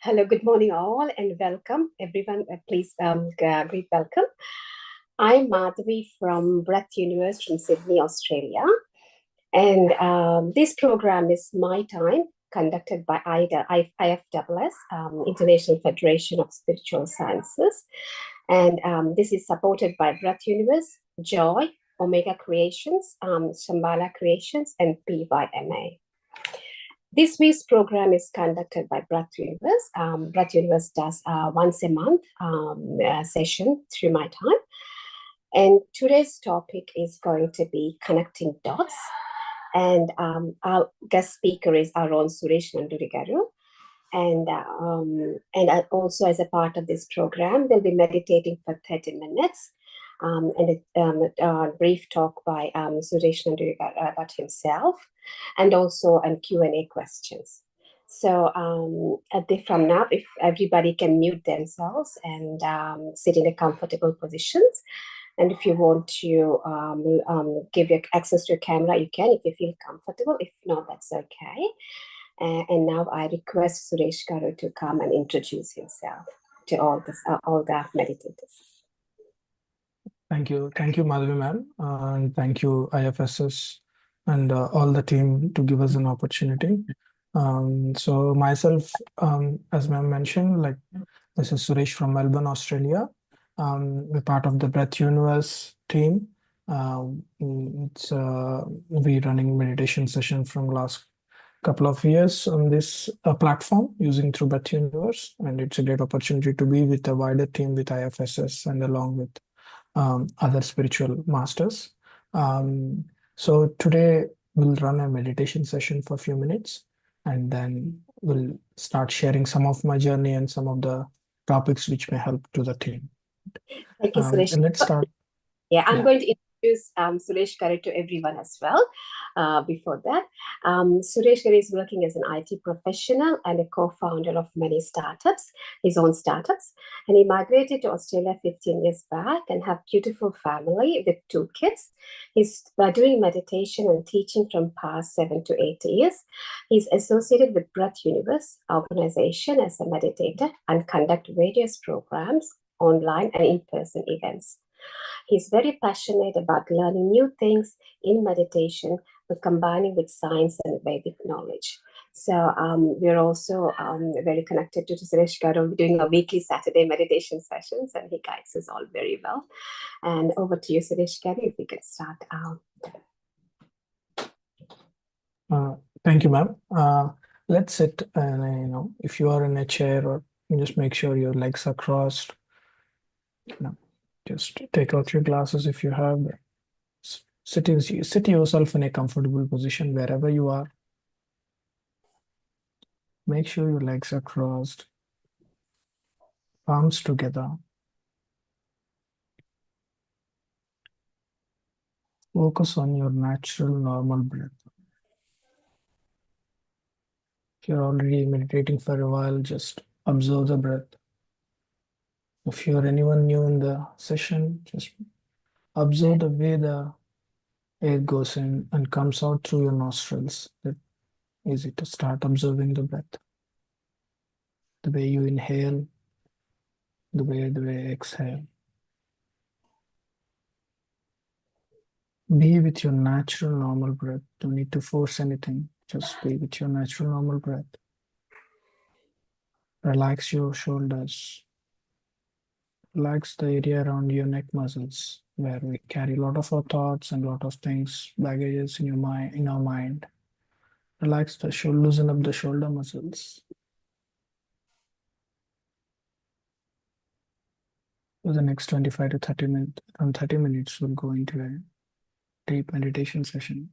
Hello, good morning all and welcome everyone. Please great welcome. I'm Madhavi from Breath Universe from Sydney, Australia. And this program is My Time, conducted by IFSS, International Federation of Spiritual Sciences. And this is supported by Breath Universe, Joy, Omega Creations, Shambhala Creations, and PYMA. This week's program is conducted by Breath Universe. Breath Universe does once a month session through My Time. And today's topic is going to be connecting dots. And our guest speaker is our own Suresh Nandurigaru. And also as a part of this program, they'll be meditating for 30 minutes. And a brief talk by Suresh Nandurigaru about himself, and also Q&A questions. So from now, if everybody can mute themselves and sit in a comfortable positions. And if you want to give you access to your camera, you can if you feel comfortable. If not, that's okay. And now I request Suresh Garu to come and introduce himself to all the meditators. Thank you, Madhavi ma'am, and thank you IFSS and all the team to give us an opportunity. So myself, as ma'am mentioned, like this is Suresh from Melbourne, Australia. We're part of the Breath Universe team. We running meditation session from last couple of years on this platform using through Breath Universe, and it's a great opportunity to be with a wider team with IFSS and along with other spiritual masters. So today we'll run a meditation session for a few minutes, and then we'll start sharing some of my journey and some of the topics which may help to the team. Thank you, Suresh. And let's start. I'm going to introduce Suresh Garu to everyone as well. Before that, Suresh Garu is working as an IT professional and a co-founder of many startups, his own startups. And he migrated to Australia 15 years back and have beautiful family with 2 kids. He's doing meditation and teaching from past 7 to 8 years. He's associated with Breath Universe organization as a meditator and conduct various programs, online and in-person events. He's very passionate about learning new things in meditation, but combining with science and Vedic knowledge. So we're also very connected to Suresh Garu, doing a weekly Saturday meditation sessions, and he guides us all very well. And over to you, Suresh Garu, if we can start. Thank you, ma'am. Let's sit, and if you are in a chair, or just make sure your legs are crossed. Just take out your glasses if you have. Sit yourself in a comfortable position wherever you are. Make sure your legs are crossed, palms together. Focus on your natural, normal breath. If you're already meditating for a while, just observe the breath. If you're anyone new in the session, just observe the way the air goes in and comes out through your nostrils. That's easy to start observing the breath. The way you inhale, the way exhale. Be with your natural, normal breath. Don't need to force anything. Just be with your natural, normal breath. Relax your shoulders. Relax the area around your neck muscles, where we carry a lot of our thoughts and a lot of things, baggages in our mind. Relax the shoulder, loosen up the shoulder muscles. For the next 25 to 30 minutes, around 30 minutes, we'll go into a deep meditation session.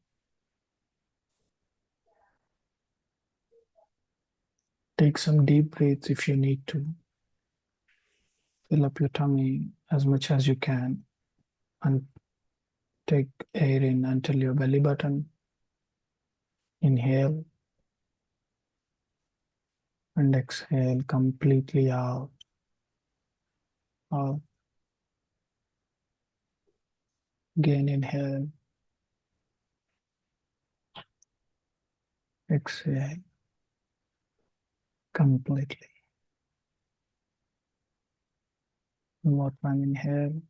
Take some deep breaths if you need to. Fill up your tummy as much as you can and take air in until your belly button. Inhale and exhale completely out. Out. Again, inhale. Exhale completely. One more time, inhale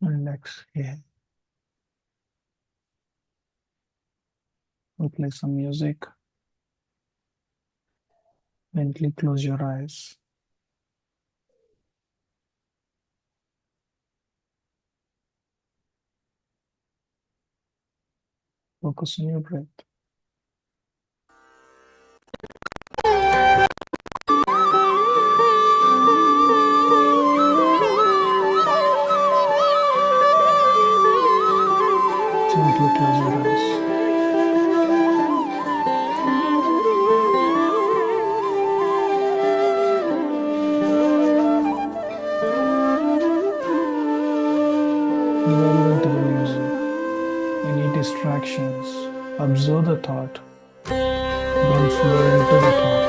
and exhale. We'll play some music. Gently close your eyes. Focus on your breath. Gently close your eyes. Give a ear to the music. Any distractions, observe the thought. Don't flow into the thought.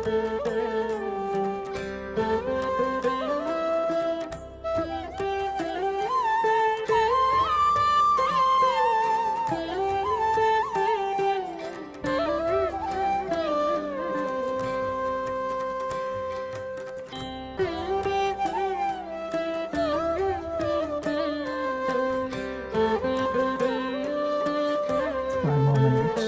5 more minutes.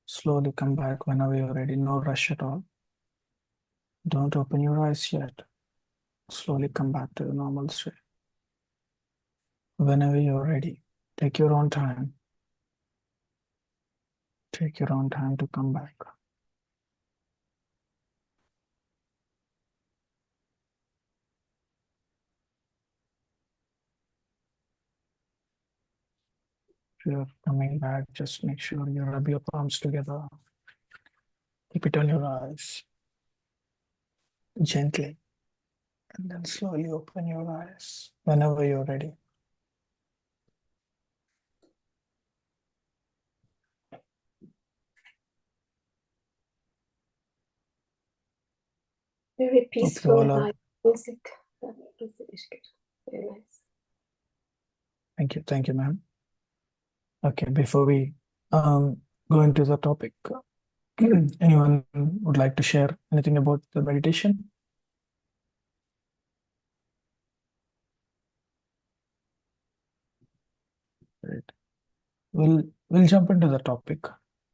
Slowly come back whenever you're ready. No rush at all. Don't open your eyes yet. Slowly come back to the normal state. Whenever you're ready, take your own time. Take your own time to come back. you're coming back, just make sure you rub your palms together. Keep it on your eyes gently, and then slowly open your eyes whenever you're ready. Very peaceful all are. and music. Music is good. Very nice. Thank you, ma'am. Okay, before we go into the topic, anyone would like to share anything about the meditation? Right. We'll jump into the topic,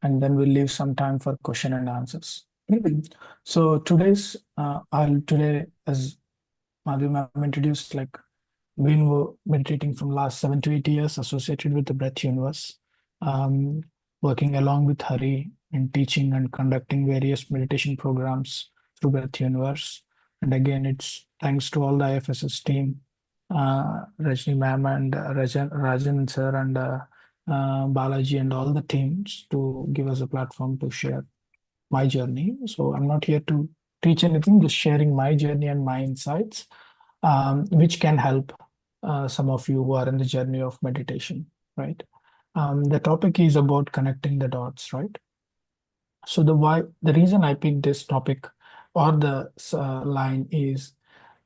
and then we'll leave some time for question and answers. So today, as Madhu ma'am introduced, like been meditating from last 7 to 8 years, associated with the Breath Universe, um, working along with Hari in teaching and conducting various meditation programs through Breath Universe. And again, it's thanks to all the IFSS team, Rajni ma'am and Rajan sir and Balaji and all the teams to give us a platform to share my journey. So I'm not here to teach anything, just sharing my journey and my insights, which can help some of you who are in the journey of meditation, right? The topic is about connecting the dots, right? So the reason I picked this topic or the line is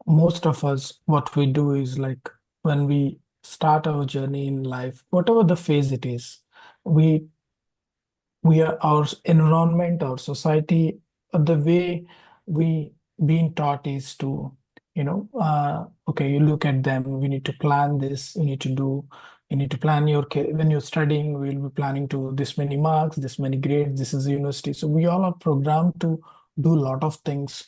most of us, what we do is like when we start our journey in life, whatever the phase it is, we we are our environment, our society, the way we being taught is to, okay, you look at them, we need to plan this, you need to plan when you're studying, we'll be planning to this many marks, this many grades, this is the university. So we all are programmed to do a lot of things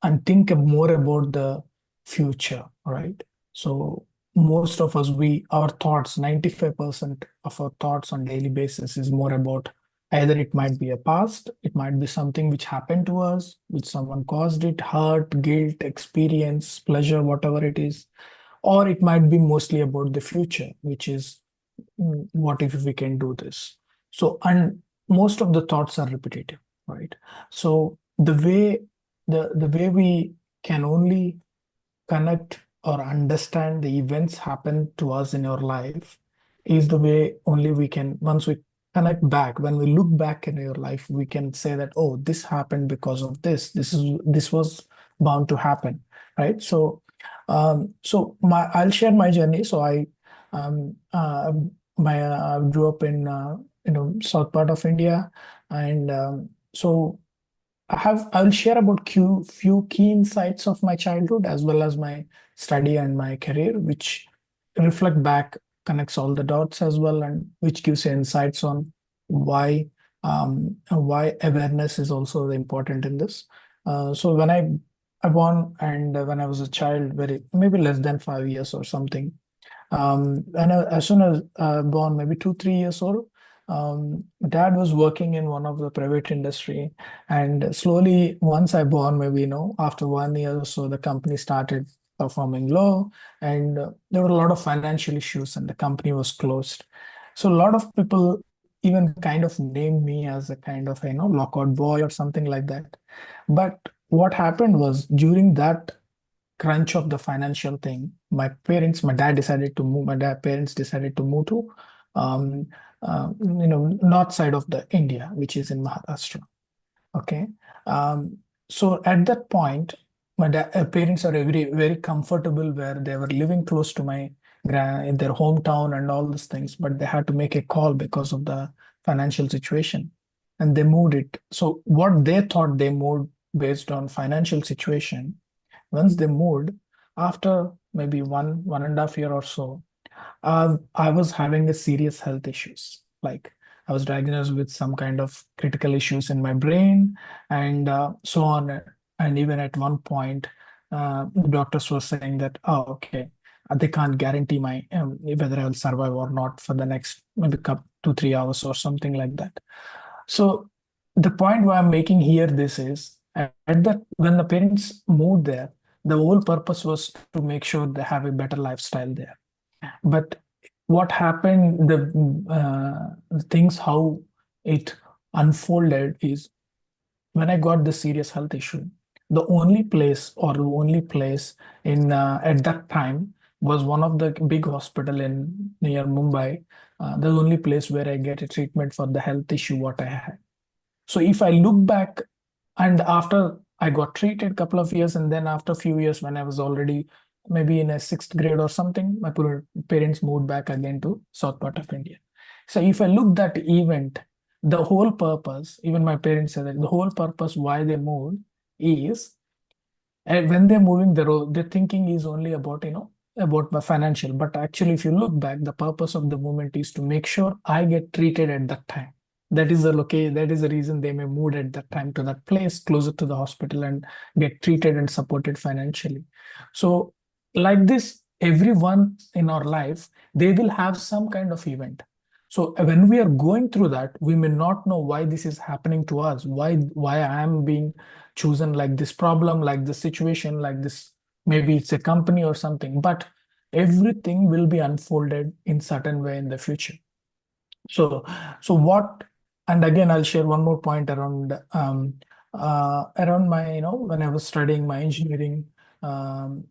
and think more about the future, right? So most of us, our thoughts, 95% of our thoughts on daily basis is more about either it might be a past, it might be something which happened to us, which someone caused it, hurt, guilt, experience, pleasure, whatever it is, or it might be mostly about the future, which is what if we can do this? So, and most of the thoughts are repetitive, right? So the way we can only connect or understand the events happen to us in our life is the way only we can, once we connect back, when we look back in your life, we can say that, oh, this happened because of this was bound to happen, right? So I'll share my journey. So um, uh, I grew up in south part of India, and I'll share about few key insights of my childhood as well as my study and my career, which reflect back, connects all the dots as well, and which gives you insights on why awareness is also important in this. So when I born, and when I was a child, very maybe less than 5 years or something, and as soon as born, maybe 2 3 years old, dad was working in one of the private industry, and slowly once I born, maybe after 1 year or so, the company started performing low, and there were a lot of financial issues, and the company was closed. So a lot of people even kind of named me as a kind of lockout boy or something like that. But what happened was during that crunch of the financial thing, my dad parents decided to move to um, north side of the India, which is in Maharashtra. Okay. Um, so at that point, my parents are very, very comfortable where they were living close to in their hometown and all these things, but they had to make a call because of the financial situation, and they moved it. So what they thought, they moved based on financial situation. Once they moved, after maybe 1.5 year or so, I was having a serious health issues. Like I was diagnosed with some kind of critical issues in my brain, and so on. And even at one point, the doctors were saying that, oh, okay, they can't guarantee my whether I'll survive or not for the next maybe 2 3 hours or something like that. So the point why I'm making here this is at that when the parents moved there, the whole purpose was to make sure they have a better lifestyle there. But what happened, things how it unfolded is when I got the serious health issue, the only place in at that time was one of the big hospital in near Mumbai. The only place where I get a treatment for the health issue what I had. So if I look back, and after I got treated a couple of years, and then after a few years, when I was already maybe in a sixth grade or something, my parents moved back again to south part of India. So if I look that event, the whole purpose, even my parents said that the whole purpose why they moved is, and when they're moving, their thinking is only about, about my financial. But actually, if you look back, the purpose of the movement is to make sure I get treated at that time. That is the location, that is the reason they may move at that time to that place closer to the hospital and get treated and supported financially. So, like this, everyone in our life, they will have some kind of event. So when we are going through that, we may not know why this is happening to us, why I am being chosen like this problem, like this situation, like this, maybe it's a company or something, but everything will be unfolded in certain way in the future. So, so what, and again, I'll share one more point around my, when I was studying my engineering, um,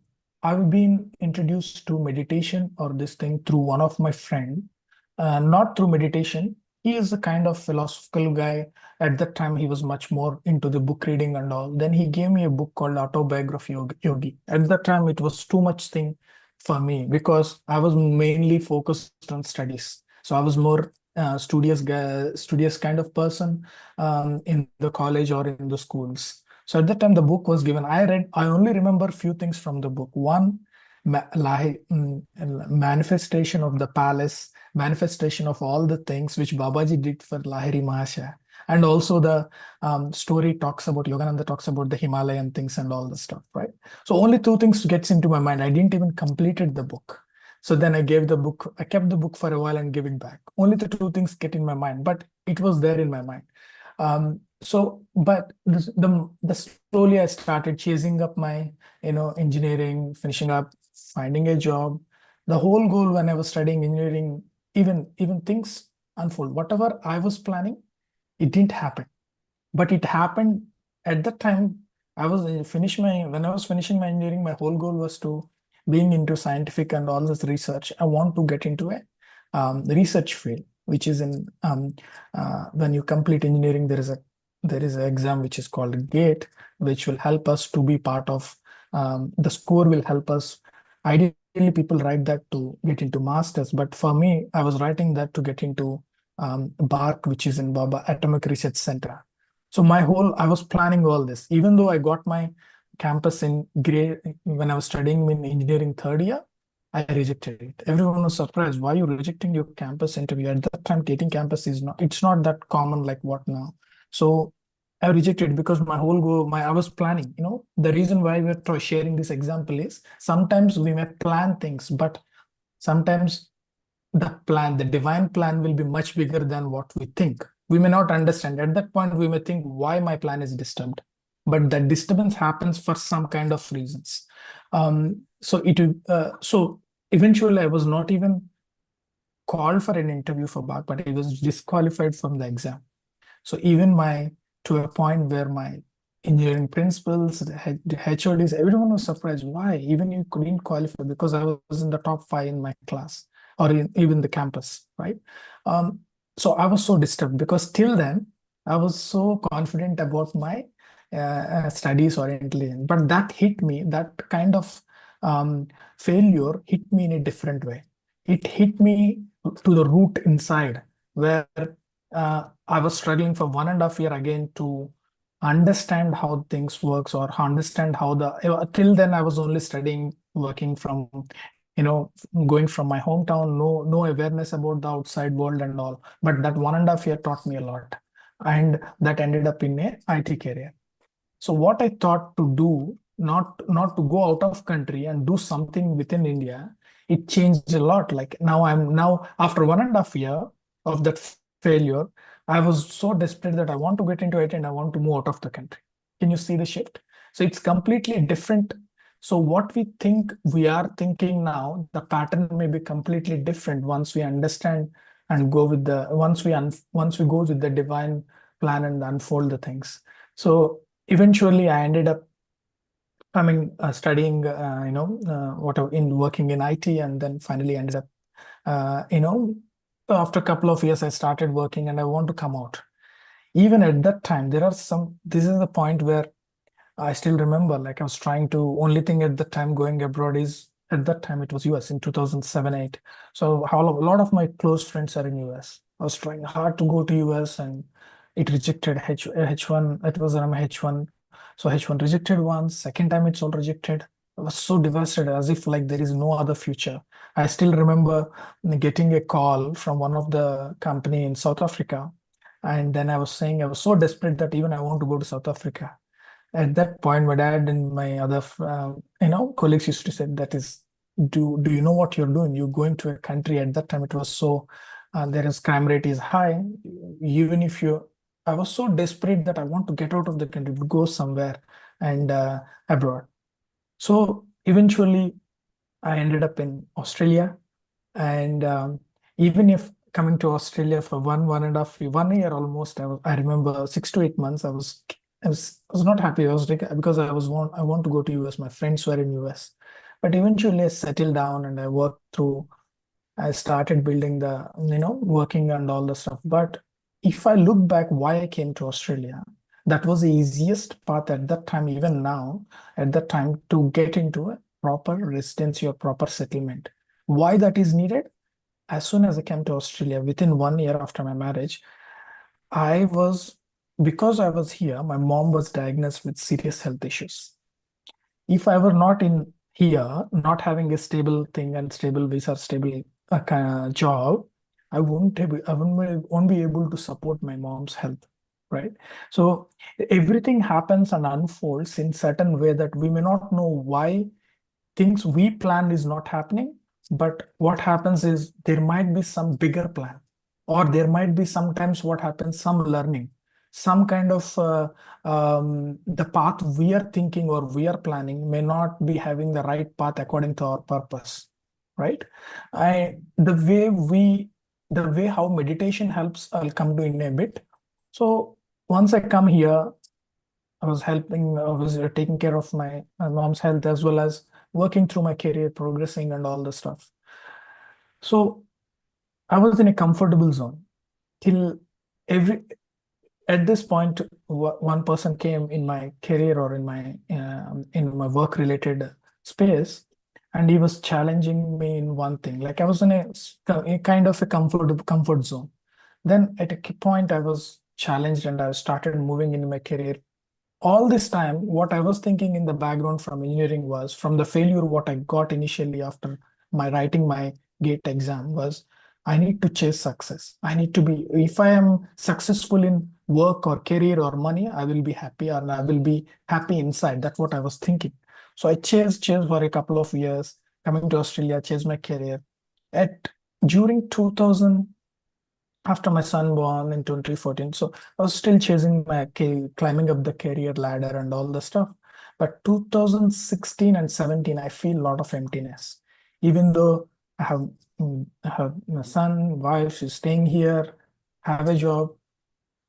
I've been introduced to meditation or this thing through one of my friend, not through meditation. He is a kind of philosophical guy. At that time, he was much more into the book reading and all. Then he gave me a book called Autobiography Yogi. At that time, it was too much thing for me because I was mainly focused on studies. So I was more studious guy, studious kind of person in the college or in the schools. So at that time, the book was given. I only remember a few things from the book. One, manifestation of the palace, manifestation of all the things which Babaji did for Lahiri Mahasaya. And also the story talks about, Yogananda talks about the Himalayan things and all the stuff, right? So only two things gets into my mind. I didn't even completed the book. So then I kept the book for a while and gave it back. Only the two things get in my mind, but it was there in my mind. But the slowly I started chasing up my, engineering, finishing up, finding a job. The whole goal when I was studying engineering, even things unfold. Whatever I was planning, it didn't happen, but it happened at that time. When I was finishing my engineering, my whole goal was to being into scientific and all this research. I want to get into a research field, which is in when you complete engineering, there is an exam which is called GATE, which will help us to be part of the score will help us. Ideally, people write that to get into masters, but for me, I was writing that to get into BARC, which is in Baba Atomic Research Center. So I was planning all this. Even though I got my campus in grade when I was studying in engineering third year, I rejected it. Everyone was surprised. Why are you rejecting your campus interview? At that time, getting campus it's not that common like what now. So I rejected because my whole goal, I was planning, the reason why we're sharing this example is sometimes we may plan things, but sometimes the divine plan will be much bigger than what we think. We may not understand. At that point, we may think, why my plan is disturbed? But that disturbance happens for some kind of reasons. So eventually I was not even called for an interview for BAC, but I was disqualified from the exam. So even to a point where my engineering principals, the HODs, everyone was surprised. Why? Even you couldn't qualify because I was in the top 5 in my class or even the campus, right? Um, so I was so disturbed because till then I was so confident about my studies or intelligence. But that hit me, that kind of failure hit me in a different way. It hit me to the root inside where I was struggling for 1.5 years again to understand how things works or understand how till then I was only studying, working from, going from my hometown, no awareness about the outside world and all. But that 1.5 years taught me a lot, and that ended up in a IT career. So what I thought to do, not to go out of country and do something within India, it changed a lot. Like now after 1.5 years of that failure, I was so desperate that I want to get into it and I want to move out of the country. Can you see the shift? So it's completely different So what we think we are thinking now, the pattern may be completely different once we understand and go with the once we go with the divine plan and unfold the things. So eventually, I ended up studying, whatever in working in IT, and then finally ended up, after a couple of years, I started working, and I want to come out. Even at that time, this is the point where I still remember, like I was trying to, only thing at the time going abroad is, at that time it was US in 2007, 8. So a lot of my close friends are in US. I was trying hard to go to US, and it rejected H1. It was an H1. So H1 rejected once, second time it's all rejected. I was so devastated, as if like there is no other future. I still remember getting a call from one of the company in South Africa. And then I was saying I was so desperate that even I want to go to South Africa. At that point, my dad and my other, colleagues used to say, that is, do you know what you're doing? You're going to a country. At that time, it was so, there is crime rate is high. Even if you, I was so desperate that I want to get out of the country, to go somewhere and abroad. So eventually, I ended up in Australia. And even if coming to Australia for 1.5 1 year almost, I remember 6 to 8 months, I was not happy. I was like, because I want to go to US. My friends were in US, but eventually I settled down and I worked through. I started building working and all the stuff. But if I look back, why I came to Australia, that was the easiest path at that time, even now, at that time, to get into a proper residency or proper settlement. Why that is needed? As soon as I came to Australia, within 1 year after my marriage, I was, because I was here, my mom was diagnosed with serious health issues. If I were not in here, not having a stable thing and stable visa, stable kind of job, won't be able to support my mom's health, right? So everything happens and unfolds in certain way that we may not know why things we planned is not happening. But what happens is there might be some bigger plan, or there might be sometimes what happens, some learning, some kind of the path we are thinking or we are planning may not be having the right path according to our purpose, right? I the way how meditation helps, I'll come to in a bit. So once I come here, I was taking care of my mom's health, as well as working through my career, progressing and all the stuff. So I was in a comfortable zone till every, at this point, one person came in my career or in my work related space, and he was challenging me in one thing. Like I was in a kind of a comfort zone. Then at a key point, I was challenged and I started moving in my career. All this time, what I was thinking in the background from engineering was, from the failure what I got initially after my writing my gate exam, was I need to chase success. I need to be, if I am successful in work or career or money, I will be happy, or I will be happy inside. That's what I was thinking. So I chased for a couple of years, coming to Australia, chased my career. At During 2000, after my son born in 2014, so I was still chasing climbing up the career ladder and all the stuff. But 2016 and 17, I feel a lot of emptiness. Even though I have my son, wife, she's staying here, have a job.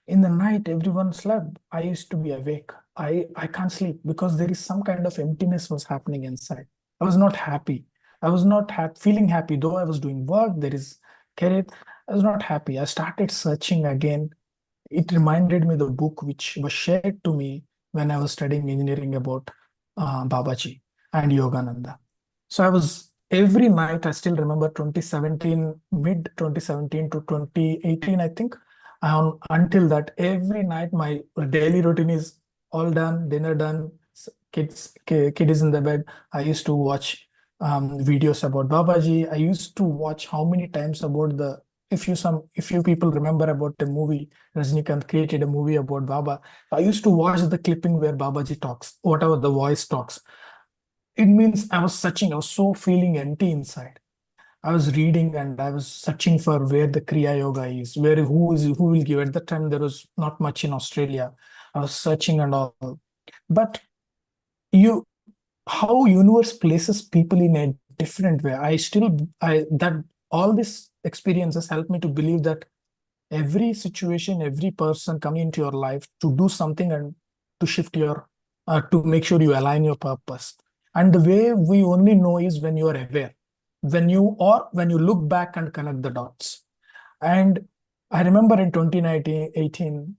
In the night, everyone slept. I used to be awake. I can't sleep because there is some kind of emptiness was happening inside. I was not happy. I was not feeling happy, though I was doing work. There is career. I was not happy. I started searching again. It reminded me the book which was shared to me when I was studying engineering about Babaji and Yogananda. So I was every night, I still remember 2017, mid 2017 to 2018, I think. Until that, every night my daily routine is all done, dinner done, kid is in the bed. I used to watch videos about Babaji. I used to watch how many times about the, if you people remember about the movie, Rajnikant created a movie about Baba. I used to watch the clipping where Babaji talks, whatever the voice talks. It means I was searching, I was so feeling empty inside. I was reading and I was searching for where the Kriya Yoga is, who will give. At that time, there was not much in Australia. I was searching and all. But you how universe places people in a different way. I that all these experiences help me to believe that every situation, every person coming into your life to do something and to shift your, to make sure you align your purpose. And the way we only know is when you are aware, when you look back and connect the dots. And I remember in 2018,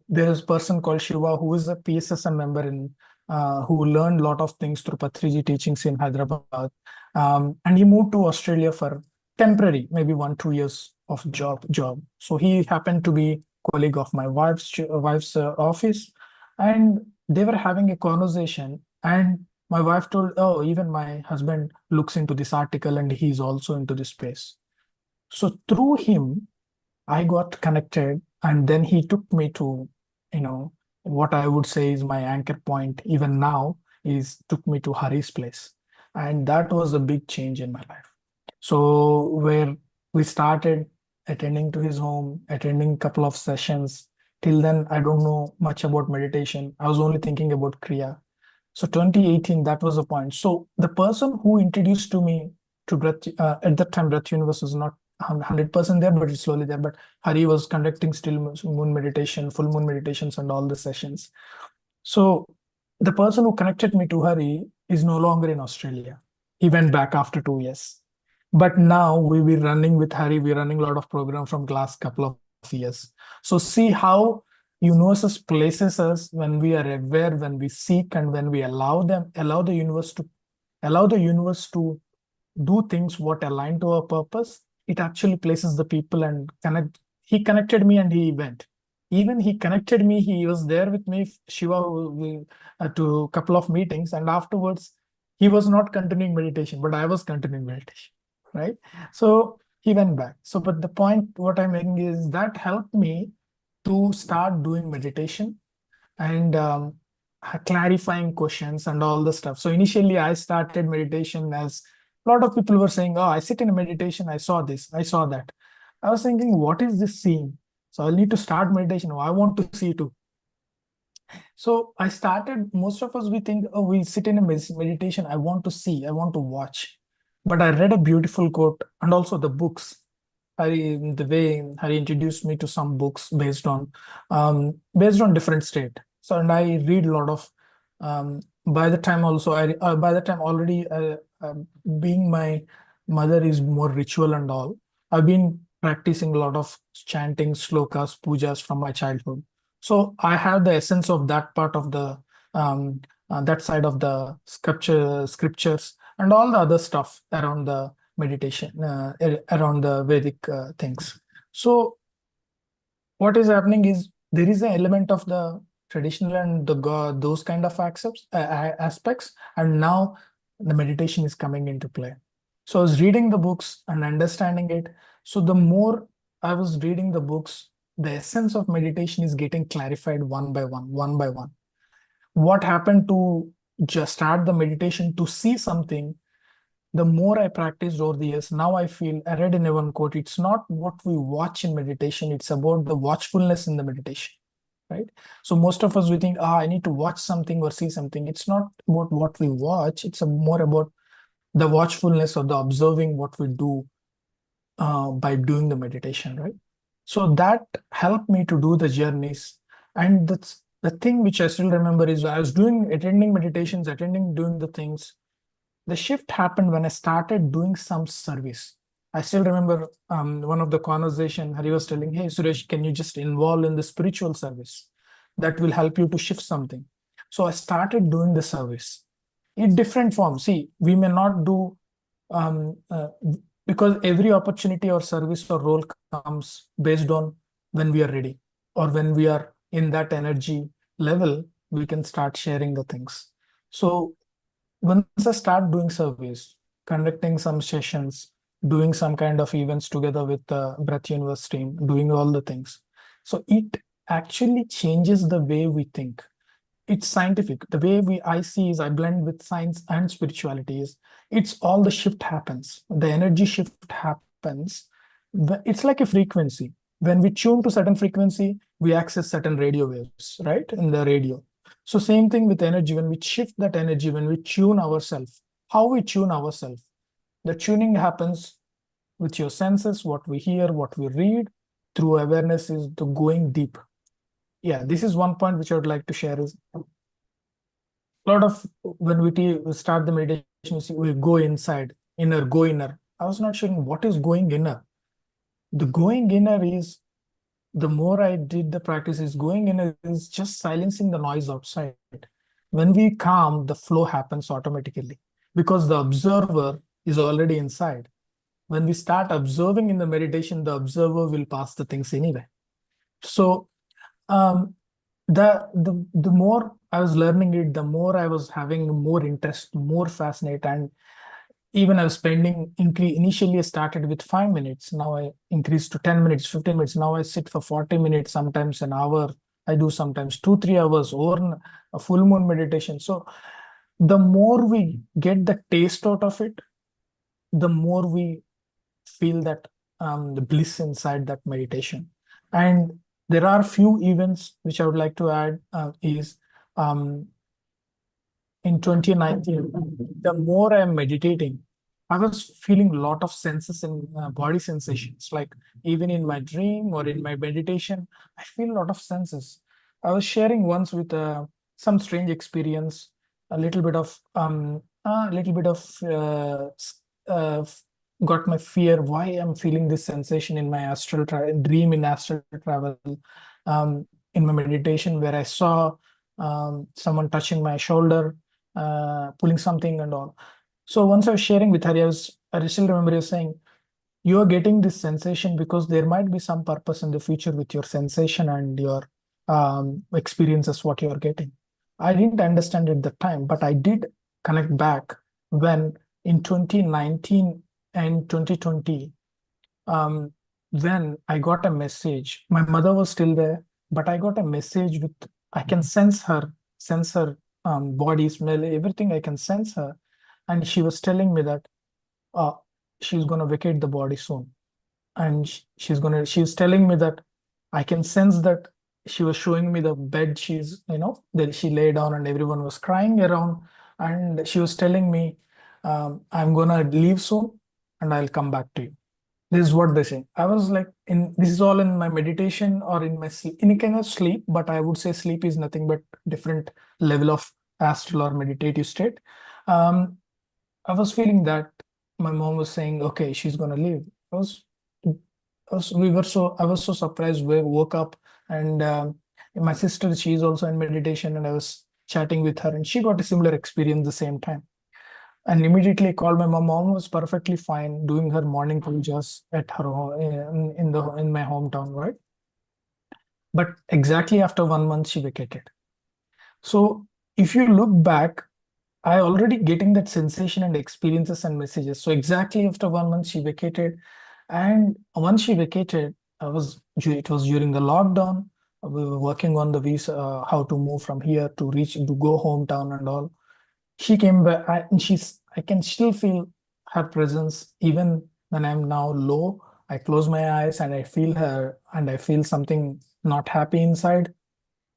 there's a person called Shiva who is a PSSM member in who learned a lot of things through Patriji teachings in Hyderabad, and he moved to Australia for temporary, maybe 1 2 years of job. So he happened to be colleague of my wife's office, and they were having a conversation. And my wife told, "Oh, even my husband looks into this article, and he's also into this space." So through him, I got connected, and then he took me to, you know, what I would say is my anchor point, even now, is took me to Hari's place. And that was a big change in my life. So where we started attending to his home, attending a couple of sessions. Till then, I don't know much about meditation. I was only thinking about Kriya. So 2018, that was the point. So the person who introduced to me to Breath, at that time, Breath Universe was not 100% there, but it's slowly there. But Hari was conducting still moon meditation, full moon meditations, and all the sessions. So the person who connected me to Hari is no longer in Australia. He went back after 2 years. But now we running with Hari, we're running a lot of program from last couple of years. So see how universe places us when we are aware, when we seek, and when we allow the universe to do things what align to our purpose. It actually places the people and connect. He connected me and he went. Even he connected me, he was there with me, Shiva, to a couple of meetings, and afterwards he was not continuing meditation, but I was continuing meditation, right? So he went back. So, but the point what I'm making is that helped me to start doing meditation and clarifying questions and all the stuff. So initially, I started meditation as a lot of people were saying, "Oh, I sit in a meditation. I saw this. I saw that." I was thinking, "What is this seeing?" So I'll need to start meditation. Oh, I want to see too. So I started. Most of us we think, "Oh, we sit in a meditation. I want to see. I want to watch." But I read a beautiful quote and also the books. The way Hari introduced me to some books based on different state. So and I read a lot of. By the time also, by the time already being my mother is more ritual and all. I've been practicing a lot of chanting slokas, pujas from my childhood. So I have the essence of that part of the that side of the scriptures and all the other stuff around the meditation, around the Vedic things. So what is happening is there is an element of the traditional and the those kind of aspects, and now the meditation is coming into play. So I was reading the books and understanding it. So the more I was reading the books, the essence of meditation is getting clarified one by one, one by one. What happened to just start the meditation to see something, the more I practiced over the years, now I feel, I read in a one quote, it's not what we watch in meditation, it's about the watchfulness in the meditation, right? So most of us, we think, I need to watch something or see something. It's not about what we watch, it's more about the watchfulness or the observing what we do by doing the meditation, right? So that helped me to do the journeys. And that's the thing which I still remember is I was attending meditations, doing the things. The shift happened when I started doing some service. I still remember one of the conversation Hari was telling, "Hey Suresh, can you just involve in the spiritual service? That will help you to shift something." So I started doing the service in different forms. See, we may not do um, uh, because every opportunity or service or role comes based on when we are ready or when we are in that energy level, we can start sharing the things. So once I start doing surveys, conducting some sessions, doing some kind of events together with the Breath Universe team, doing all the things. So it actually changes the way we think. It's scientific. The way I see is I blend with science and spirituality is it's all the shift happens. The energy shift happens. It's like a frequency. When we tune to certain frequency, we access certain radio waves, right? In the radio. So same thing with energy. When we shift that energy, when we tune ourselves, how we tune ourselves, the tuning happens with your senses, what we hear, what we read. Through awareness is the going deep. Yeah, this is one point which I would like to share is a lot of when we start the meditation, we go inside, inner, go inner. I was not sure what is going inner. The going inner is the more I did the practice is going inner is just silencing the noise outside. When we calm, the flow happens automatically because the observer is already inside. When we start observing in the meditation, the observer will pass the things anyway. So um, the more I was learning it, the more I was having more interest, more fascinate, and even I was spending initially I started with 5 minutes. Now I increased to 10 minutes, 15 minutes. Now I sit for 40 minutes, sometimes an hour. I do sometimes 2, 3 hours or a full moon meditation. So the more we get the taste out of it, the more we feel that the bliss inside that meditation. And there are few events which I would like to add is um, in 2019, the more I'm meditating, I was feeling a lot of senses and body sensations. Like even in my dream or in my meditation, I feel a lot of senses. I was sharing once with some strange experience, a little bit of uh, got my fear. Why I'm feeling this sensation in my dream in astral travel, in my meditation where I saw someone touching my shoulder, pulling something and all. So once I was sharing with her, I still remember you saying, you're getting this sensation because there might be some purpose in the future with your sensation and your experiences, what you're getting. I didn't understand at the time, but I did connect back when in 2019 and 2020, um, when I got a message. My mother was still there, but I got a message with, I can sense her body, smell, everything. I can sense her. And she was telling me that uh, she's going to vacate the body soon. And she was telling me that I can sense that she was showing me the bed that she lay down and everyone was crying around. And she was telling me, I'm going to leave soon and I'll come back to you. This is what they say. I was like, this is all in my meditation or in my sleep, in a kind of sleep, but I would say sleep is nothing but different level of astral or meditative state. Um, I was feeling that my mom was saying, okay, she's gonna leave. I was so surprised. We woke up and my sister, she's also in meditation, and I was chatting with her, and she got a similar experience the same time. And immediately called my mom. Mom was perfectly fine doing her morning pujas at her in my hometown, right? But exactly after 1 month, she vacated. So if you look back, I already getting that sensation and experiences and messages. So exactly after 1 month, she vacated, and once she vacated, it was during the lockdown. We were working on the visa, how to move from here to reach to go hometown and all. She came back, and I can still feel her presence even when I'm now low. I close my eyes and I feel her, and I feel something not happy inside.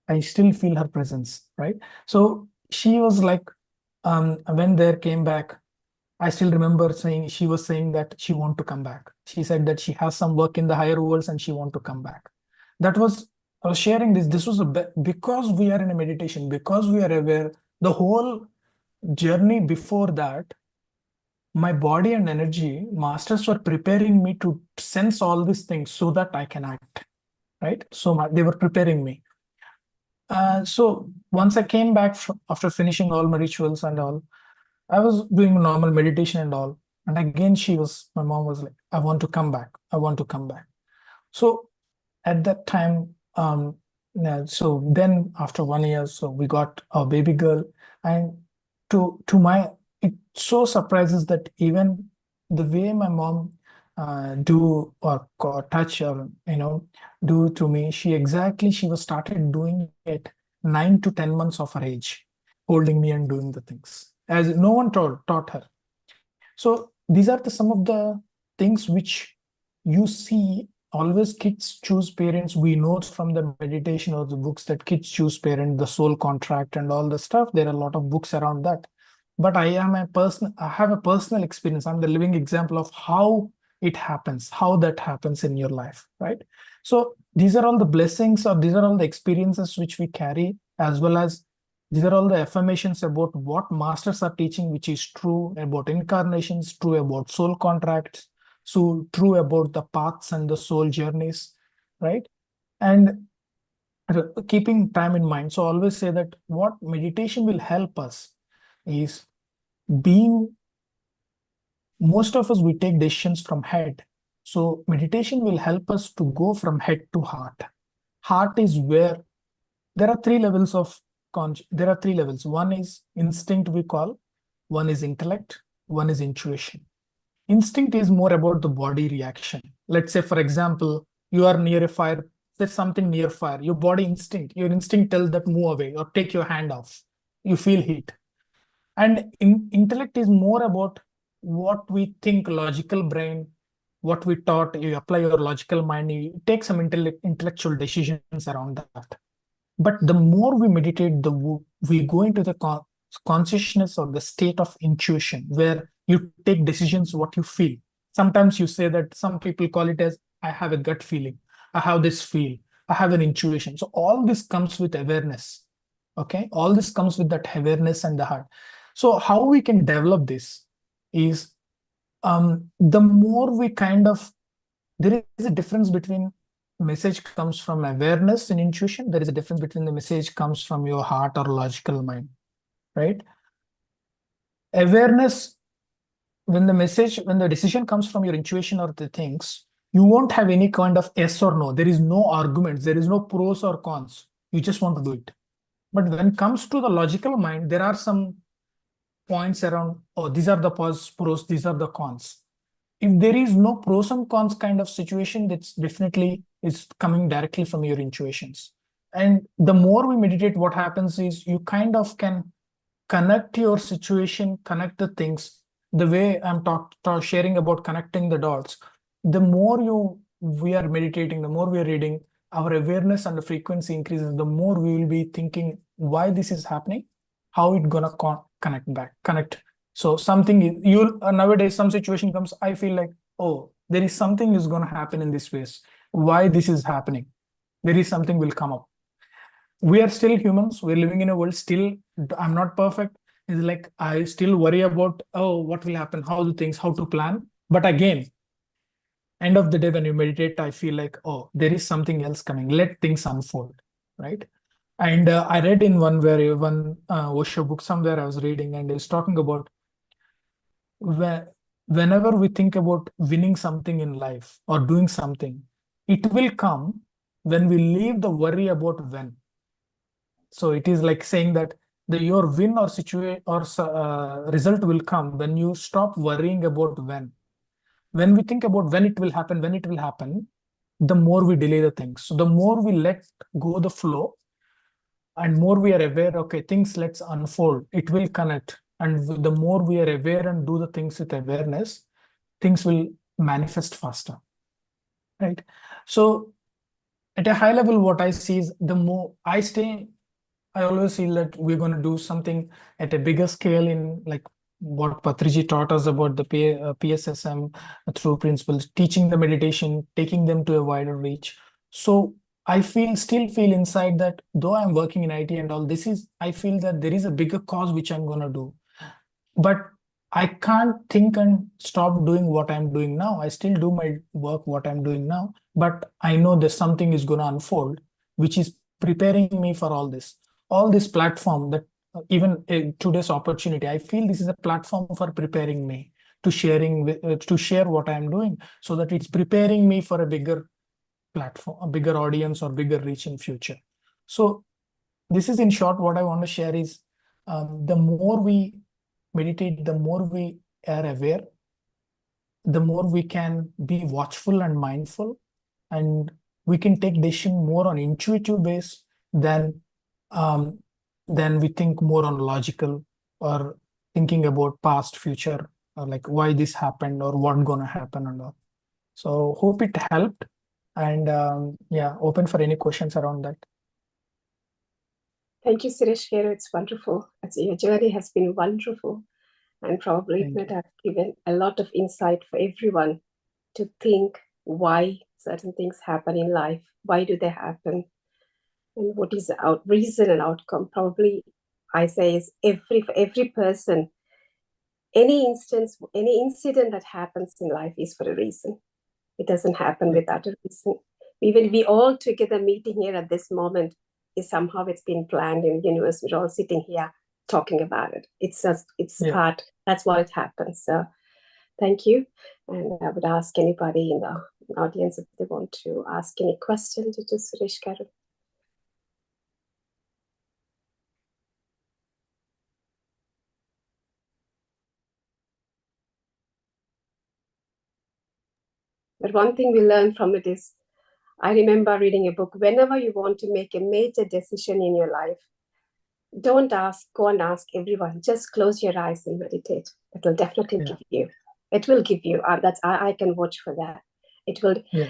I still feel her presence, right? So she was like, when there came back, I still remember saying, she was saying that she want to come back. She said that she has some work in the higher worlds and she want to come back. That was, I was sharing this. This was because we are in a meditation, because we are aware. The whole journey before that, my body and energy masters were preparing me to sense all these things so that I can act, right? So they were preparing me. So once I came back after finishing all my rituals and all, I was doing normal meditation and all. And again, my mom was like, I want to come back. I want to come back. So at that time, yeah, so then after 1 year, so we got a baby girl. And to my, it so surprises that even the way my mom do or touch or, do to me, she was started doing it 9 to 10 months of her age, holding me and doing the things as no one taught her. So these are some of the things which you see always kids choose parents. We know from the meditation or the books that kids choose parent, the soul contract and all the stuff. There are a lot of books around that. But I have a personal experience. I'm the living example of how it happens, how that happens in your life, right? So these are all the blessings, or these are all the experiences which we carry, as well as these are all the affirmations about what masters are teaching, which is true about incarnations, true about soul contracts, so true about the paths and the soul journeys, right? And keeping time in mind. So always say that what meditation will help us is being, most of us, we take decisions from head. So meditation will help us to go from head to heart. Heart is where there are three levels of there are three levels. One is instinct, we call, one is intellect, one is intuition. Instinct is more about the body reaction. Let's say, for example, you are near a fire, there's something near fire, your instinct tells that move away or take your hand off. You feel heat. And intellect is more about what we think, logical brain, what we taught, you apply your logical mind, you take some intellectual decisions around that. But the more we meditate, we go into the consciousness or the state of intuition, where you take decisions what you feel. Sometimes you say that some people call it as, I have a gut feeling, I have this feel, I have an intuition. So all this comes with awareness. Okay, all this comes with that awareness and the heart. So how we can develop this is, the more we kind of, there is a difference between message comes from awareness and intuition. There is a difference between the message comes from your heart or logical mind, right? Awareness, when the decision comes from your intuition or the things, you won't have any kind of yes or no. There is no arguments. There is no pros or cons. You just want to do it. But when it comes to the logical mind, there are some points around, oh, these are the pros, these are the cons. If there is no pros and cons kind of situation, that's definitely is coming directly from your intuitions. And the more we meditate, what happens is you kind of can connect your situation, connect the things. The way I'm sharing about connecting the dots, the more we are meditating, the more we are reading, our awareness and the frequency increases, the more we will be thinking why this is happening, how it gonna connect. So something you'll nowadays some situation comes, I feel like, oh, there is something is gonna happen in this ways. Why this is happening? There is something will come up. We are still humans. We're living in a world still. I'm not perfect. It's like I still worry about, oh, what will happen, how do things, how to plan. But again, end of the day, when you meditate, I feel like, oh, there is something else coming. Let things unfold, right? And I read in one Osho book somewhere I was reading, and it's talking about whenever we think about winning something in life or doing something, it will come when we leave the worry about when. So it is like saying that your win or situation or result will come when you stop worrying about when. When we think about when it will happen, the more we delay the things. So the more we let go the flow, and more we are aware, okay, things let's unfold, it will connect. And the more we are aware and do the things with awareness, things will manifest faster, right? So at a high level, what I see is the more I stay, I always feel that we're going to do something at a bigger scale, in like what Patriji taught us about the PSSM through principles, teaching the meditation, taking them to a wider reach. So I still feel inside that though I'm working in IT and all this is, I feel that there is a bigger cause which I'm going to do. But I can't think and stop doing what I'm doing now. I still do my work, what I'm doing now, but I know there's something is going to unfold, which is preparing me for all this platform that even today's opportunity, I feel this is a platform for preparing me to to share what I'm doing, so that it's preparing me for a bigger platform, a bigger audience or bigger reach in future. So this is in short what I want to share is, the more we meditate, the more we are aware, the more we can be watchful and mindful, and we can take decision more on intuitive base um, than we think more on logical, or thinking about past, future, or like why this happened or what gonna happen and all. So hope it helped. And yeah, open for any questions around that. Thank you, Suresh. Here, it's wonderful. Your journey has been wonderful, and probably it Thank might you. have given a lot of insight for everyone to think why certain things happen in life. Why do they happen? And what is the reason and outcome? Probably, I say, is for every person, any instance, any incident that happens in life is for a reason. It doesn't happen Yeah. without a reason. Even we all together meeting here at this moment is somehow it's been planned in the universe. We're all sitting here talking about it. It's just it's Yeah. part. That's why it happens. So thank you. And I would ask anybody in the audience if they want to ask any questions to Suresh Garu. But one thing we learn from it is, I remember reading a book. Whenever you want to make a major decision in your life, don't go and ask everyone. Just close your eyes and meditate. It will definitely Yeah. give you. It will give you. I can watch for that. It will. Yeah.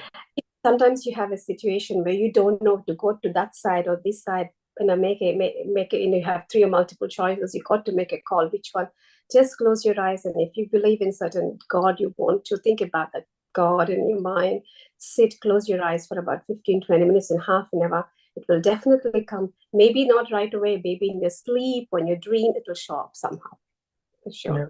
Sometimes you have a situation where you don't know to go to that side or this side. Make it. You have three or multiple choices. You got to make a call. Which one? Just close your eyes, and if you believe in certain God, you want to think about that God in your mind. Sit, close your eyes for about 15, 20 minutes and half an hour. It will definitely come. Maybe not right away. Maybe in your sleep, when you dream, it will show up somehow. For sure. Yeah.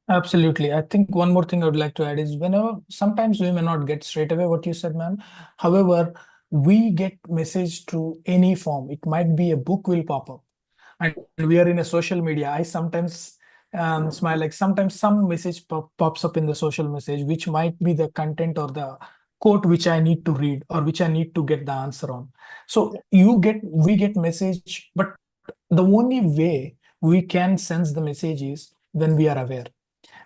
Absolutely. I think one more thing I would like to add is whenever sometimes we may not get straight away what you said, ma'am. However, we get message through any form. It might be a book will pop up, and we are in a social media. I sometimes smile like sometimes some message pops up in the social message, which might be the content or the quote which I need to read or which I need to get the answer on. So we get message, but the only way we can sense the message is when we are aware.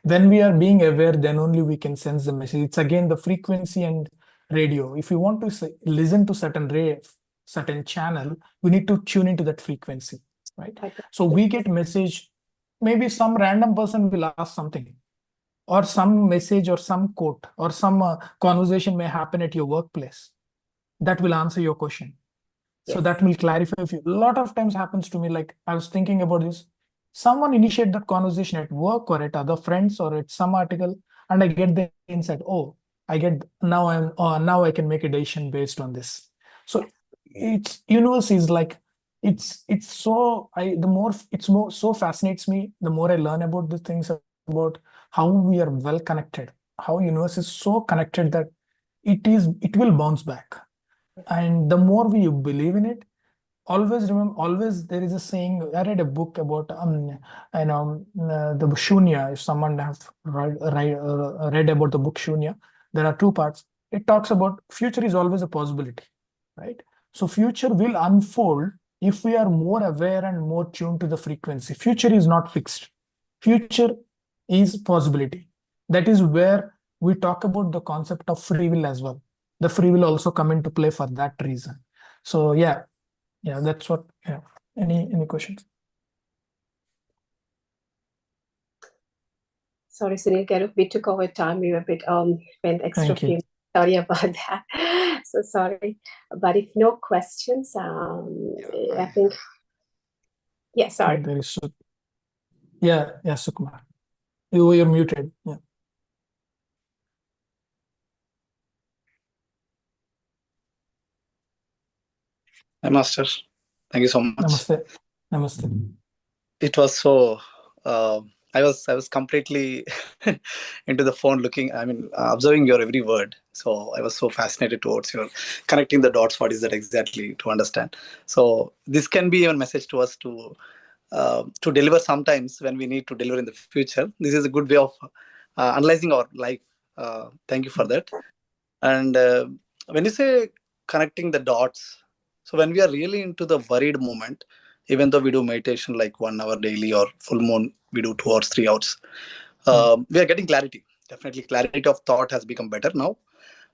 When we are being aware, then only we can sense the message. It's again the frequency and radio. If you want to listen to certain channel, we need to tune into that frequency, right? So we get message, maybe some random person will ask something, or some message or some quote or some conversation may happen at your workplace that will answer your question. So Yes. that will clarify a lot of times happens to me. Like I was thinking about this. Someone initiate that conversation at work or at other friends or at some article, and I get the insight. Oh, I get now I can make a decision based on this. So it's universe is like it's so I the more it's more so fascinates me, the more I learn about the things about how we are well connected, how universe is so connected that it will bounce back. And the more we believe in it, always remember, always there is a saying. I read a book about the Shunya. If someone have read about the book Shunya, there are two parts. It talks about future is always a possibility, right? So future will unfold if we are more aware and more tuned to the frequency. Future is not fixed. Future is possibility. That is where we talk about the concept of free will as well. The free will also come into play for that reason. So yeah, that's what. Yeah. Any questions? Sorry, Sunil Garu, we took over time. We were a bit went extra Thank you. few. Sorry about that. So sorry. But if no questions, I think yeah, I sorry. think there is yeah, Sukumar. You're muted. Yeah. Hi, Master. Thank you so much. Namaste. Namaste. It was so. Uh, I was completely into the phone, looking. I mean, observing your every word. So I was so fascinated towards your connecting the dots. What is that exactly to understand? So this can be a message to us to deliver sometimes when we need to deliver in the future. This is a good way of analyzing our life. Thank you for that. And when you say connecting the dots, so when we are really into the worried moment, even though we do meditation like 1 hour daily or full moon, we do 2 hours, 3 hours, we are getting clarity. Definitely, clarity of thought has become better now.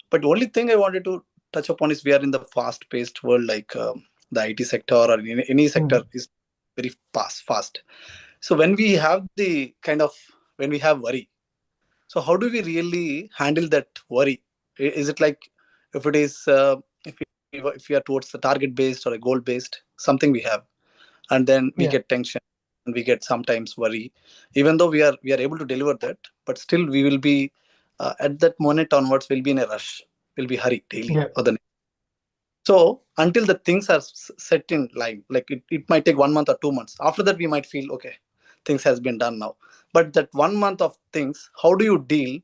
But the only thing I wanted to touch upon is we are in the fast paced world, like the IT sector or any sector Mm. is very fast. So when we have the kind of when we have worry, so how do we really handle that worry Is it like, if it is if we are towards the target based or a goal based, something we have, and then we Yeah. get tension and we get sometimes worry, even though we are able to deliver that, but still we will be at that moment onwards, we'll be in a rush, we'll be hurry daily Yeah. or the. So until the things are set in line, like it might take 1 month or 2 months. After that, we might feel okay, things has been done now. But that 1 month of things, how do you deal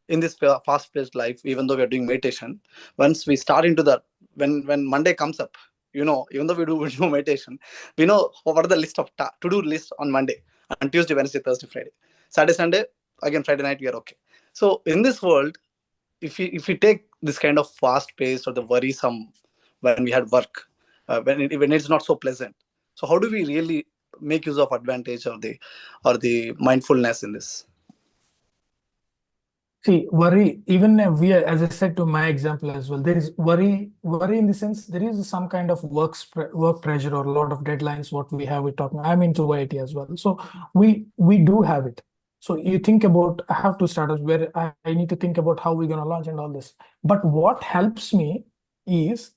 in this fast-paced life? Even though we are doing meditation, once we start into the, when Monday comes up, even though we do meditation, we know what are the list of to-do list on Monday and Tuesday, Wednesday, Thursday, Friday, Saturday, Sunday. Again, Friday night we are okay. So in this world, if we take this kind of fast pace or the worrisome when we had work, when it's not so pleasant, so how do we really make use of advantage of the or the mindfulness in this? See, worry, even we, as I said to my example as well, there is worry in the sense there is some kind of work pressure or a lot of deadlines, what we have, we talking, I'm into IT as well. So we do have it. So you think about, I have two startups where I need to think about how we're going to launch and all this. But what helps me is,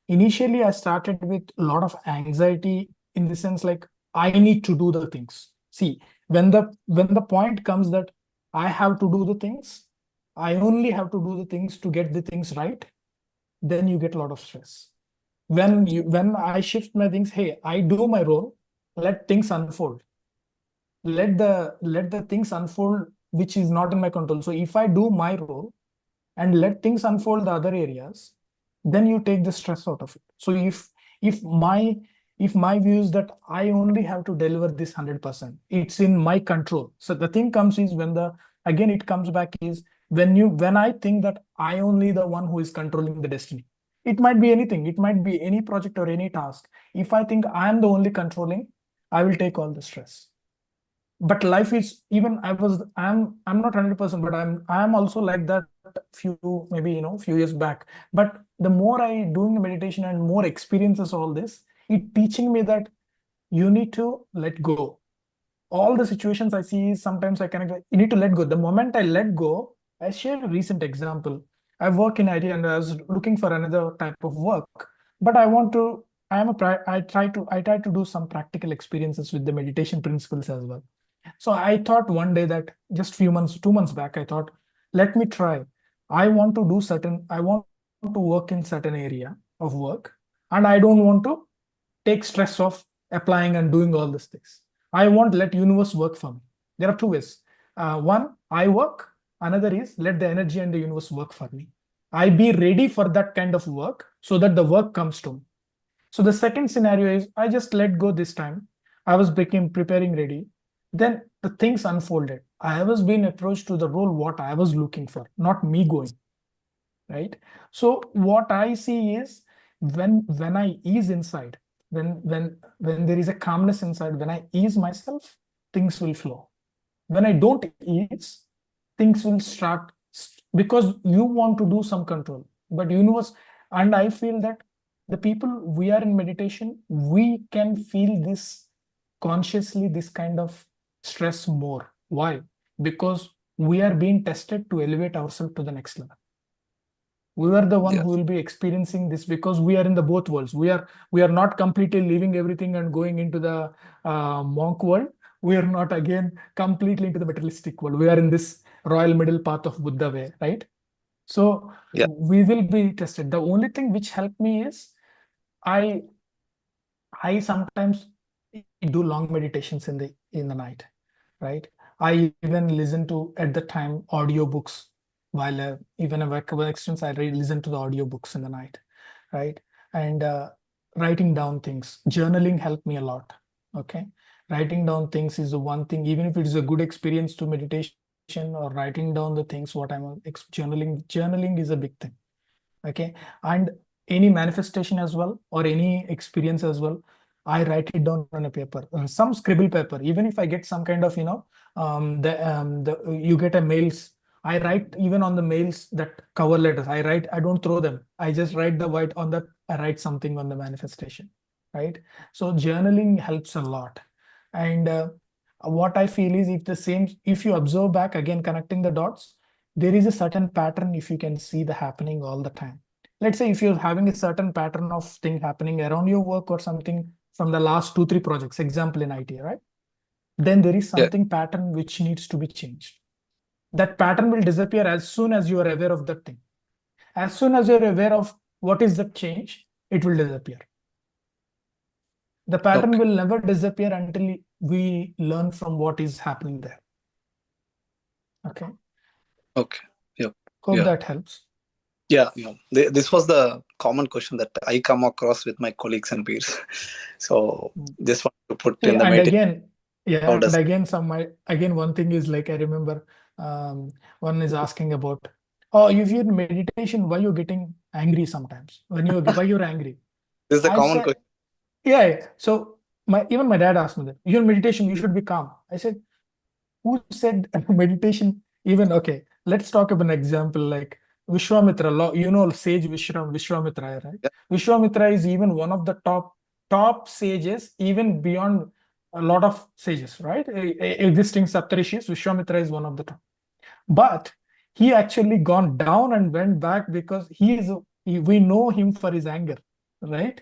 initially I started with a lot of anxiety in the sense like, I need to do the things. See, when the point comes that I have to do the things, I only have to do the things to get the things right, then you get a lot of stress. When I shift my things, hey, I do my role, let things unfold. Let the things unfold which is not in my control. So if I do my role and let things unfold the other areas, then you take the stress out of it. So if my if my view is that I only have to deliver this 100%, it's in my control. So the thing comes is when the again it comes back is when I think that I only the one who is controlling the destiny. It might be anything, it might be any project or any task. If I think I am the only controlling, I will take all the stress. But life is, even I'm not 100%, but I'm also like that few, maybe few years back. But the more I doing the meditation and more experiences all this, it teaching me that you need to let go. All the situations I see, sometimes I connect, you need to let go. The moment I let go, I share a recent example. I work in IT and I was looking for another type of work, but I try to do some practical experiences with the meditation principles as well. So I thought one day that just 2 months back, I thought, let me try. I want to work in certain area of work, and I don't want to take stress of applying and doing all these things. I want let universe work for me. There are two ways. One, I work. Another is let the energy and the universe work for me. I be ready for that kind of work so that the work comes to me. So the second scenario is I just let go this time. I was preparing ready. Then the things unfolded. I was being approached to the role what I was looking for, not me going. Right. So what I see is when I ease inside, when there is a calmness inside, when I ease myself, things will flow. When I don't ease, things will start because you want to do some control. But universe, and I feel that the people we are in meditation, we can feel this consciously, this kind of stress more. Why? Because we are being tested to elevate ourselves to the next level. We are the one Yeah. who will be experiencing this because we are in the both worlds. We are not completely leaving everything and going into the monk world. We are not again completely into the materialistic world. We are in this royal middle path of Buddha way, right? So Yeah. we will be tested. The only thing which helped me is I I sometimes do long meditations in the night, right? I even listen to at the time audiobooks while even a workable extents, I listen to the audiobooks in the night, right? And writing down things, journaling helped me a lot. Okay, writing down things is the one thing. Even if it is a good experience to meditation or writing down the things, what journaling is a big thing. Okay, and any manifestation as well or any experience as well, I write it down on a paper, some scribble paper. Even if I get some kind of the you get a mails, I write even on the mails that cover letters. I don't throw them. I just write the white on that. I write something on the manifestation, right? So journaling helps a lot. And what I feel is if you observe back again, connecting the dots, there is a certain pattern if you can see the happening all the time. Let's say if you're having a certain pattern of thing happening around your work or something from the last 2-3 projects, example in IT, right? Then there is something pattern which needs to be changed. That pattern will disappear as soon as you are aware of that thing. As soon as you're aware of what is the change, it will disappear. The pattern will never disappear until we learn from what is happening there. Okay. Okay. Hope that helps. Yeah, this was the common question that I come across with my colleagues and peers. So just want to put in the and meditation. again, one thing is like I remember one is asking about, oh, if you're in meditation, why you're getting angry sometimes? Why you're angry? This is the I common said, question. yeah. So even my dad asked me that. You're in meditation, you should be calm. I said, who said meditation? Even okay, let's talk about an example like Vishwamitra, sage Vishwamitra, right? Yeah. Vishwamitra is even one of the top sages, even beyond a lot of sages, right? Existing Saptarishis, Vishwamitra is one of the top. But he actually gone down and went back because we know him for his anger, right?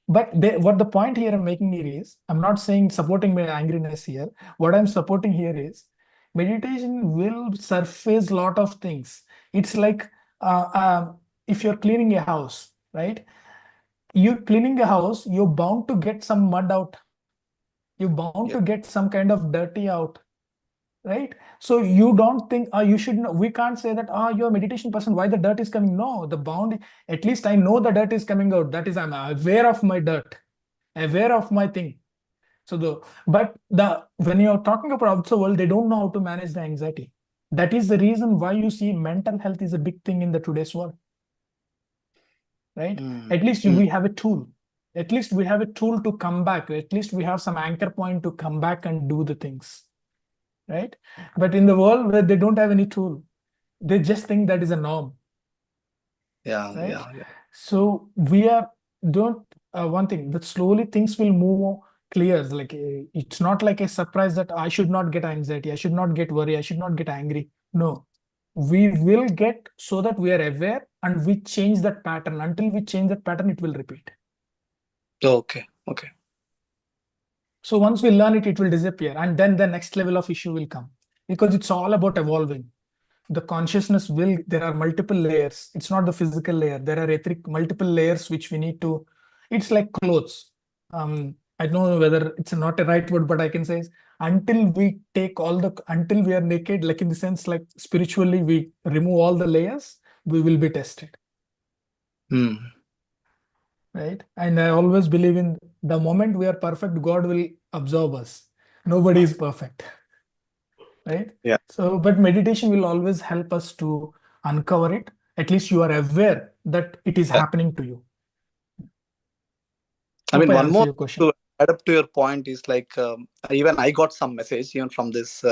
But what the point here I'm making here is, I'm not saying supporting my angriness here. What I'm supporting here is meditation will surface a lot of things. It's like if you're cleaning a house, right? You're cleaning a house, you're bound to get some mud out. You're bound to get some kind of dirty out, right? So you don't think you should know. We can't say that you're a meditation person, why the dirt is coming. No, the bound, at least I know the dirt is coming out. That is, I'm aware of my dirt, aware of my thing. So when you're talking about outside world, they don't know how to manage the anxiety. That is the reason why you see mental health is a big thing in the today's world, right? At least we have a tool. At least we have a tool to come back. At least we have some anchor point to come back and do the things, right? But in the world where they don't have any tool, they just think that is a norm. Right? So we are don't one thing that slowly things will move clear. Like it's not like a surprise that I should not get anxiety, I should not get worry, I should not get angry. No, we will get, so that we are aware and we change that pattern. Until we change that pattern, it will repeat. Okay. So once we learn it, it will disappear, and then the next level of issue will come, because it's all about evolving. The consciousness there are multiple layers. It's not the physical layer. There are multiple layers which we need to, it's like clothes. I don't know whether it's not a right word, but I can say until we are naked, like in the sense, like spiritually, we remove all the layers, we will be tested. Right? And I always believe in the moment we are perfect, God will absorb us. Nobody is perfect. Right? Yeah. So, but meditation will always help us to uncover it. At least you are aware that it is happening to you. I mean, one more your question. to add up to your point is like, even I got some message even from this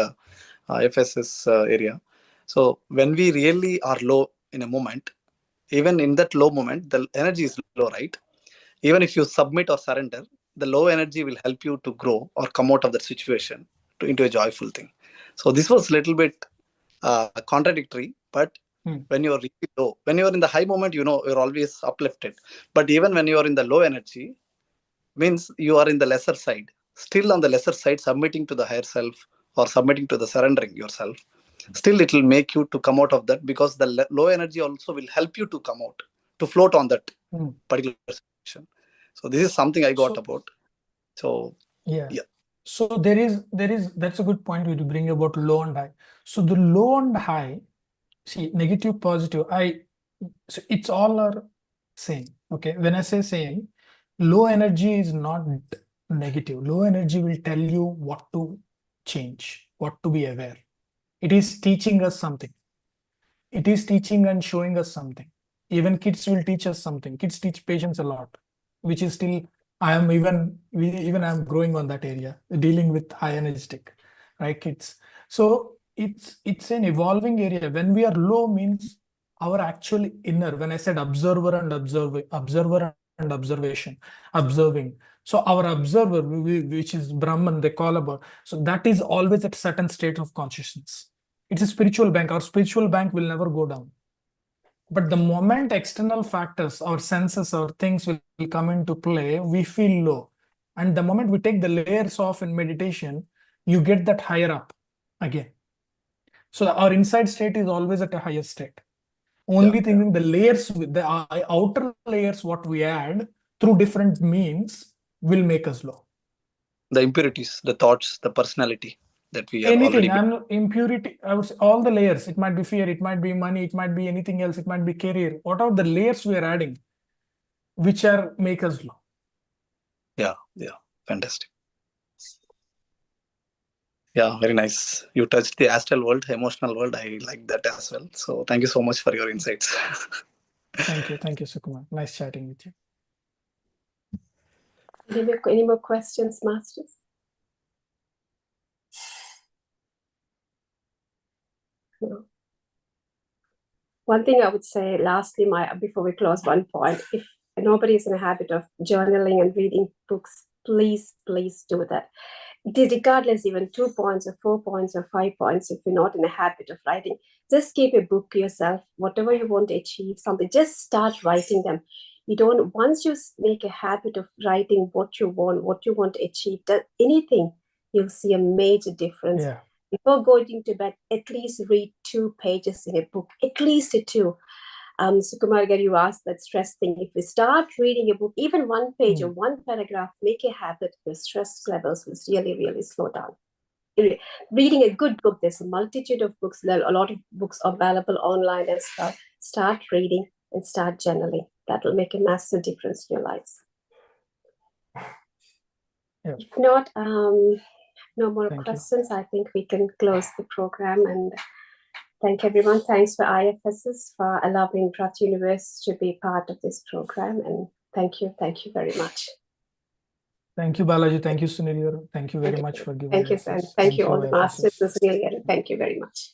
IFSS area. So when we really are low in a moment, even in that low moment, the energy is low, right? Even if you submit or surrender, the low energy will help you to grow or come out of that situation into a joyful thing. So this was a little bit contradictory, but when you're really low, when you're in the high moment, you're always uplifted. But even when you're in the low energy, means you are in the lesser side, still on the lesser side, submitting to the higher self or submitting to the surrendering yourself, still it will make you to come out of that, because the low energy also will help you to come out, to float on that particular situation. So this is something I got about. So yeah. So there is that's a good point you bring about low and high. So the low and high, see, negative, positive, so it's all are same. Okay, when I say same, low energy is not negative. Low energy will tell you what to change, what to be aware. It is teaching us something. It is teaching and showing us something. Even kids will teach us something. Kids teach patience a lot, which is still, I'm growing on that area, dealing with high energetic, right, kids. So it's an evolving area. When we are low means our actual inner, when I said observer and observation, observing. So our observer, which is Brahman, they call about. So that is always at certain state of consciousness. it's a spiritual bank. Our spiritual bank will never go down. But the moment external factors, our senses, our things will come into play, we feel low. And the moment we take the layers off in meditation, you get that higher up again. So our inside state is always at a higher state. Only thing in the layers, the outer layers, what we add through different means will make us low. The impurities, the thoughts, the personality that we are Anything, already. impurity, I would say all the layers. It might be fear, it might be money, it might be anything else, it might be career. What are the layers we are adding, which are make us low? Yeah, fantastic. Yeah, very nice. You touched the astral world, emotional world. I like that as well. So thank you so much for your insights. Thank you, Sukumar. Nice chatting with you. Any more questions, Masters? No. One thing I would say lastly, before we close, one point, if nobody is in a habit of journaling and reading books, please do that. Regardless, even 2 points or 4 points or 5 points, if you're not in a habit of writing, just keep a book yourself, whatever you want to achieve, something, just start writing them. Once you make a habit of writing what you want to achieve, anything, you'll see a major difference. Yeah. Before going to bed, at least read 2 pages in a book, at least 2. Sukumar, you asked that stress thing. If we start reading a book, even 1 page or 1 paragraph, make a habit, the stress levels will really, really slow down. Reading a good book, there's a multitude of books, a lot of books available online and stuff. Start reading and start journaling. That will make a massive difference in your lives. Yeah. If not, no more Thank questions. I think we can close the program and thank everyone. Thanks for IFSS for allowing Breath Universe to be part of this program. And thank you very much. Thank you, Balaji. Thank you, Sunil. Thank you very much for giving Thank you, us Sam. this. Thank you all the IFSS. masters. Thank you very much.